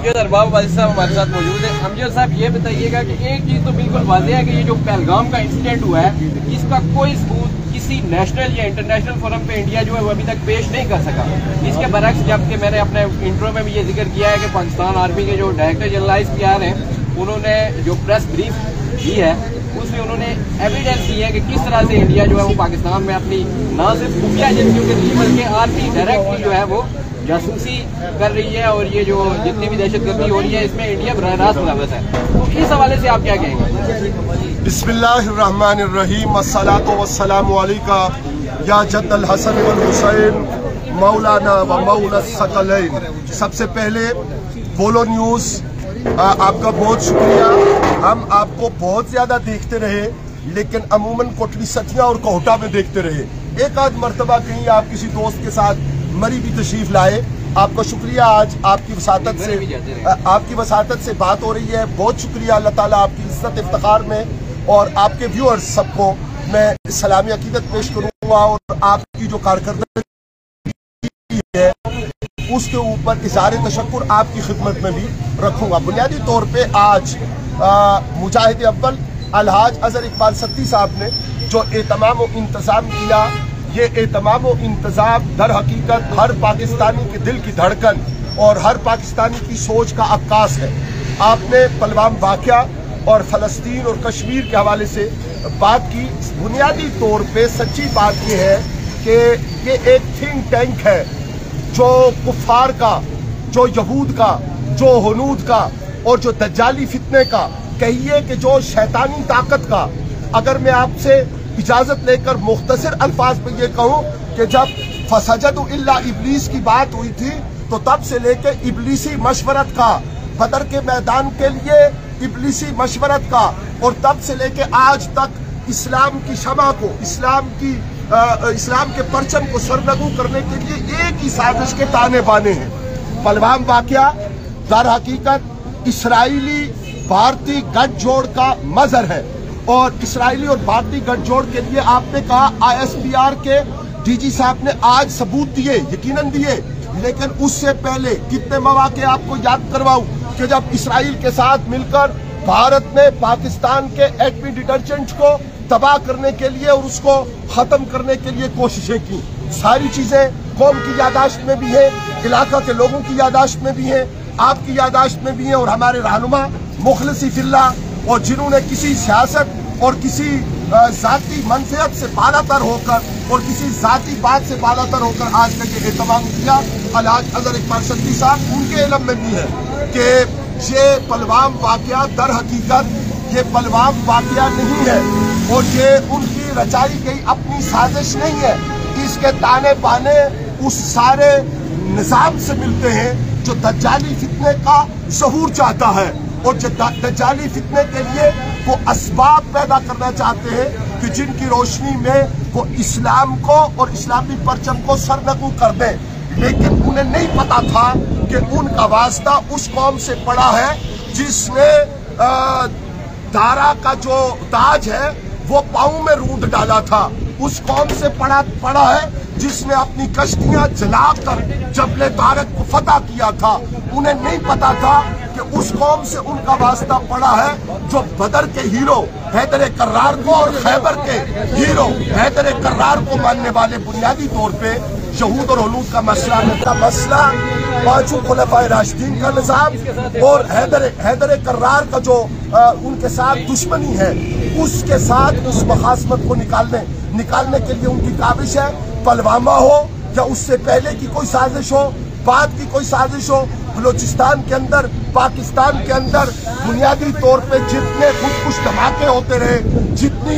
अमजद अरबाब वाजिद साहब हमारे साथ मौजूद है। अमजद साहब ये बताइएगा कि एक चीज़ तो बिल्कुल वाज़ेह है कि ये जो पहलगाम का इंसिडेंट हुआ है इसका कोई सबूत किसी नेशनल या इंटरनेशनल फोरम पे इंडिया जो है वो अभी तक पेश नहीं कर सका। इसके बरक्स जबकि मैंने अपने इंट्रो में भी ये जिक्र किया है कि पाकिस्तान आर्मी के जो डायरेक्टर जनरल ISPR हैं उन्होंने जो प्रेस ब्रीफ दी है उसमें उन्होंने एविडेंस दी है कि किस तरह से इंडिया जो है वो पाकिस्तान में अपनी न सिर्फ खुफिया एजेंसियों के थ्रू बल्कि आर्मी डायरेक्टली जो है वो जासूसी कर रही है और ये जो जितनी भी दहशतगर्दी हो रही है इसमें इंडिया बराह रास्त मुलव्वस है। तो इस हवाले से आप क्या कहेंगे? बिस्मिल्लाहिर्रहमानिर्रहीम, अस्सलातु वस्सलामु अलैका या जद्दल हसन वल हुसैन मौलाना व मौला सकलैन। सबसे पहले बोलो न्यूज़ आपका बहुत शुक्रिया। हम आपको बहुत ज्यादा देखते रहे लेकिन अमूमन कोटली सतिया और कोहटा में देखते रहे। एक आध मरतबा कहीं आप किसी दोस्त के साथ मरी भी तशरीफ लाए। आपका शुक्रिया। आज आपकी वसातत से बात हो रही है, बहुत शुक्रिया। अल्लाह ताला आपकी इज्जत इफ्तिखार में और आपके व्यूअर्स सबको मैं सलामी अकीदत पेश करूंगा और आपकी जो कारकर्दगी है उसके ऊपर इज़हार तशक्कुर आपकी खिदमत में भी रखूंगा। बुनियादी तौर पे आज मुजाहिद अव्वल अलहाज अजहर इकबाल सत्ती साहब ने जो एहतमाम व इंतज़ाम किया, ये एहतमाम व इंतज़ाम दर हकीकत हर पाकिस्तानी के दिल की धड़कन और हर पाकिस्तानी की सोच का अक्कास है। आपने पलवाम वाक़या और फ़लस्तीन और कश्मीर के हवाले से बात की। बुनियादी तौर पे सच्ची बात यह है कि ये एक थिंक टैंक है जो कुफ़ार का, जो यहूद का, जो हुनूद का और जो दज्जाली फितने का, कहिए कि जो शैतानी ताकत का। अगर मैं आपसे इजाजत लेकर मुख्तसर अल्फाज में ये कहूँ कि जब फसजदु इल्ला इब्लीस की बात हुई थी तो तब से लेकर इब्लीसी मशवरत का, बदर के मैदान के लिए इब्लीसी मशवरत का, और तब से लेकर आज तक इस्लाम की शमा को, इस्लाम के परचम को सरनगू करने के लिए एक ही साजिश के ताने बाने हैं। पलवाम वाक़या दर हकीकत इसराइली भारतीय गठजोड़ का मजहर है और इसराइली और भारतीय गठजोड़ के लिए आपने कहा ISPR के DG साहब ने आज सबूत दिए, यकीनन दिए, लेकिन उससे पहले कितने मौके आपको याद करवाऊं कि जब इसराइल के साथ मिलकर भारत ने पाकिस्तान के एटमी डिटर्जेंट को तबाह करने के लिए और उसको खत्म करने के लिए कोशिशें की। सारी चीजें कौम की यादाश्त में भी है, इलाका के लोगों की यादाश्त में भी है, आपकी यादाश्त में भी है और हमारे रहनुमा मुखलिसी फिल्लाह और जिन्होंने किसी सियासत और किसी जाती मनफियत से बालातर होकर और किसी जाती बात से बालातर होकर आज तक ये एहतमाम किया, अलहाज अजहर इकबाल सत्ती साहब, उनके इल्म में भी है कि ये पलवाम वाक़या दर हकीकत ये पलवाम वाक़या नहीं है और ये उनकी रचाई गई अपनी साजिश नहीं है। इसके ताने बाने उस सारे निज़ाम से मिलते हैं जो दज्जाली फितने का ज़हूर चाहता है और जो दज्जाली फितने के लिए वो असबाब पैदा करना चाहते हैं कि जिनकी रोशनी में वो इस्लाम को और इस्लामी परचम को सरनगू कर दें। लेकिन उन्हें नहीं पता था कि उनका वास्ता उस कौम से पड़ा है जिसने दारा का जो ताज है वो पाँव में रूंध डाला था। उस कौम से पड़ा है जिसने अपनी कश्तियां जलाकर जबले तारक को फतह किया था। उन्हें नहीं पता था कि उस कौम से उनका वास्ता पड़ा है जो बदर के हीरो हैदर कर्रार को और खैबर के हीरो हैदर कर्रार को मानने वाले बुनियादी तौर पे यहूद और हुनूद का मसला पांचों खुलफाए राशिदीन का निज़ाम और हैदर कर्रार का जो उनके साथ दुश्मनी है उसके साथ उस मुखासमत को निकालने के लिए उनकी काविश है। पलवामा हो या उससे पहले की कोई साजिश हो, बाद की कोई साजिश हो, बलूचिस्तान के अंदर, पाकिस्तान के अंदर बुनियादी तौर पे जितने खुदकुश धमाके होते रहे, जितनी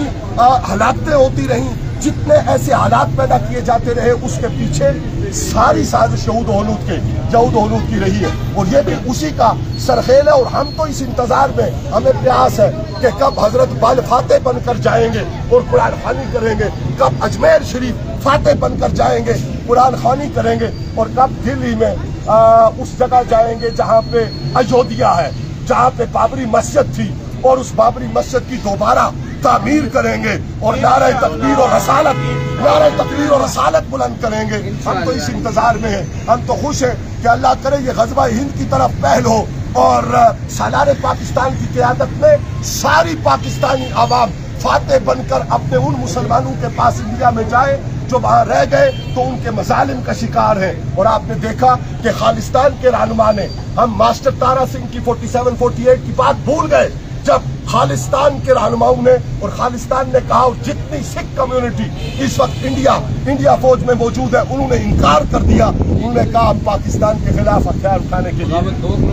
हलाकतें होती रहीं, जितने ऐसे हालात पैदा किए जाते रहे, उसके पीछे सारी साजिश यहूद हुनूद की रही है और ये भी उसी का सरखेल है। और हम तो इस इंतजार में हमें प्रयास है कि कब हजरत बाल फातेह बनकर जाएंगे और कुरान खानी करेंगे, कब अजमेर शरीफ फातेह बनकर जाएंगे, कुरान खानी करेंगे और कब दिल्ली में उस जगह जाएंगे जहाँ पे अयोध्या है, जहाँ पे बाबरी मस्जिद थी और उस बाबरी मस्जिद की दोबारा तामीर करेंगे और नारे तकबीर और रसालत बुलंद करेंगे। हम तो इस इंतजार में हैं। हम तो खुश हैं कि अल्लाह करे ये ग़ज़वा हिंद की तरफ पहल हो اور سالار پاکستان کی قیادت میں ساری پاکستانی عوام فاتح بن کر اپنے ان مسلمانوں کے پاس انڈیا میں جائے جو وہاں رہ گئے تو ان کے مظالم کا شکار ہیں. اور آپ نے دیکھا کہ خالصتان کے رہنما نے، ہم ماسٹر تارا سنگھ کی 47-48 کی بات بھول گئے جب خالصتان کے رہنماؤں نے اور خالصتان نے کہا، اور جتنی سکھ کمیونٹی اس وقت انڈیا فوج میں موجود ہے انہوں نے انکار کر دیا. انہوں نے کہا ہم پاکستان کے خلاف ہتھیار اٹھانے کے لیے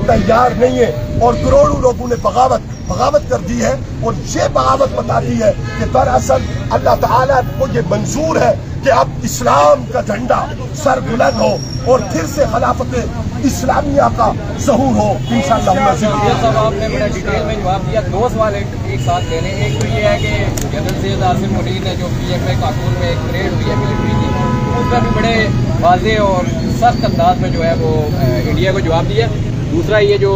تیار نہیں ہے، اور کروڑوں لوگوں نے بغاوت کر دی ہے. اور یہ بغاوت بتاتی ہے کہ دراصل اللہ تعالیٰ کو یہ منظور ہے کہ اب اسلام کا جھنڈا سر بلند ہو اور پھر سے خلافت اسلامیہ کا ظہور ہو انشاءاللہ. صاحب آپ نے بڑا ڈیٹیل میں جواب دیا. 2 سوال ایک ساتھ لے لیں. ایک تو یہ ہے کہ جنرل سید عاصم منیر نے جو پی ایم اے کارکن میں ایک پریڈ ہوئی ہے ملٹری کی، اس میں بھی بڑے واضح اور سخت انداز میں جو ہے وہ انڈیا کو جواب دیا. دوسرا یہ جو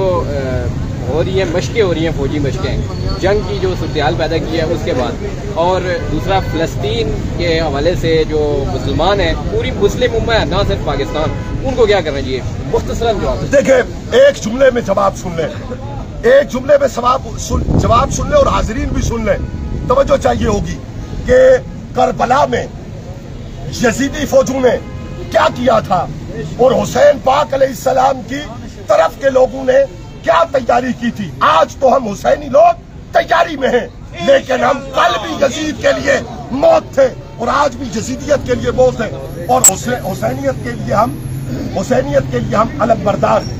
ہو رہی ہیں مشقیں ہو رہی ہیں، فوجی مشقیں، جنگ کی جو صورتحال پیدا کی ہے اس کے بعد، اور دوسرا فلسطین کے حوالے سے جو مسلمان ہیں، پوری مسلم امہ ہے نہ صرف پاکستان، ان کو کیا کرنا چاہیے؟ مختصراً جواب دیکھیں، ایک جملے میں جواب سن لیں، ایک جملے میں جواب سن لیں اور حاضرین بھی سن لیں. توجہ چاہیے ہوگی کہ کربلا میں یزیدی فوجوں نے کیا کیا تھا اور حسین پاک علیہ السلام کی طرف کے لوگوں نے کیا تیاری کی تھی. آج تو ہم حسینی لوگ تیاری میں ہیں، لیکن ہم کل بھی یزید کے لیے موت تھے اور آج بھی یزیدیت کے لیے موت ہے، اور حسینیت کے لیے ہم علم بردار ہیں.